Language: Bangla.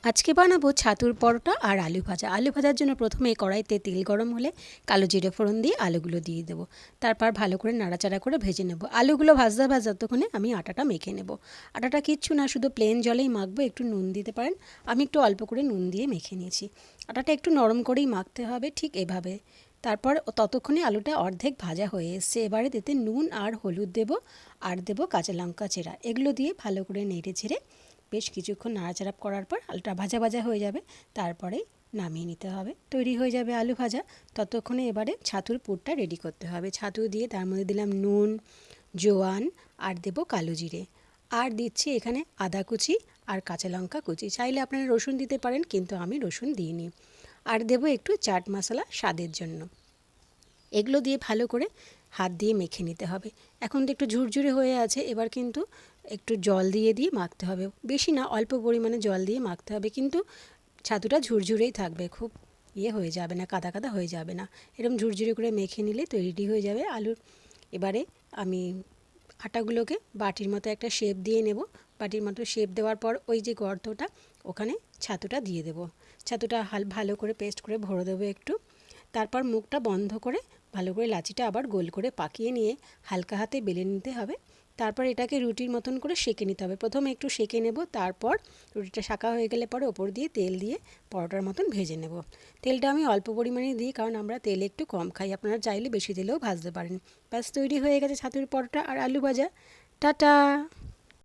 আজকে বানাবো ছাতুর পরোটা আর আলু ভাজা। আলু ভাজার জন্য প্রথমে কড়াইতে তেল গরম হলে কালো জিরে ফোড়ন দিয়ে আলুগুলো দিয়ে দেবো। তারপর ভালো করে নাড়াচাড়া করে ভেজে নেব। আলুগুলো ভাজতে ততক্ষণে আমি আটাটা মেখে নেব। আটাটা কিচ্ছু না, শুধু প্লেন জলেই মাখবো, একটু নুন দিতে পারেন। আমি একটু অল্প করে নুন দিয়ে মেখে নিয়েছি। আটাটা একটু নরম করেই মাখতে হবে, ঠিক এভাবে। তারপর ততক্ষণে আলুটা অর্ধেক ভাজা হয়ে এসছে। এবারে এতে নুন আর হলুদ দেব, আর দেব কাঁচা লঙ্কা চেরা। এগুলো দিয়ে ভালো করে নেড়ে ছেড়ে বেশ কিছুক্ষণ নাড়াচাড়া করার পর আলুটা ভাজা ভাজা হয়ে যাবে। তারপরে নামিয়ে নিতে হবে, তৈরি হয়ে যাবে আলু ভাজা। ততক্ষণে এবারে ছাতুর পুরটা রেডি করতে হবে। ছাতু দিয়ে তার মধ্যে দিলাম নুন, জোয়ান, আর দেব কালো জিরে, আর দিচ্ছি এখানে আদা কুচি আর কাঁচা লঙ্কা কুচি। চাইলে আপনারা রসুন দিতে পারেন, কিন্তু আমি রসুন দিইনি। আর দেব একটু চাট মশলা স্বাদের জন্য। এগুলো দিয়ে ভালো করে হাত দিয়ে মেখে নিতে হবে। এখন তো একটু ঝুরঝুরে হয়ে আছে, এবার কিন্তু একটু জল দিয়ে দিয়ে মাখতে হবে। বেশি না, অল্প পরিমাণে জল দিয়ে মাখতে হবে, কিন্তু ছাতুটা ঝুরঝুরেই থাকবে, খুব হয়ে যাবে না, কাদা কাদা হয়ে যাবে না। এরকম ঝুরঝুরে করে মেখে নিলে তৈরি হয়ে যাবে আলুর। এবারে আমি আটাগুলোকে বাটির মতো একটা শেপ দিয়ে নেব। বাটির মতো শেপ দেওয়ার পর ওই যে গর্তটা, ওখানে ছাতুটা দিয়ে দেব। ছাতুটা ভালো করে পেস্ট করে ভরে দেবো একটু। তারপর মুখটা বন্ধ করে ভালো করে লাচিটা আবার গোল করে পাকিয়ে নিয়ে হালকা হাতে বেলে নিতে হবে। তারপর এটাকে রুটির মতন করে সেঁকে নিতে হবে। প্রথমে একটু সেঁকে নেব, তারপর রুটিটা শাঁকা হয়ে গেলে পরে ওপর দিয়ে তেল দিয়ে পরোটার মতন ভেজে নেব। তেলটা আমি অল্প পরিমাণে দিই, কারণ আমরা তেল একটু কম খাই। আপনারা চাইলে বেশি দিলেও ভাজতে পারেন। ব্যাস, তৈরি হয়ে গেছে ছাতুর পরোটা আর আলু ভাজা। টাটা।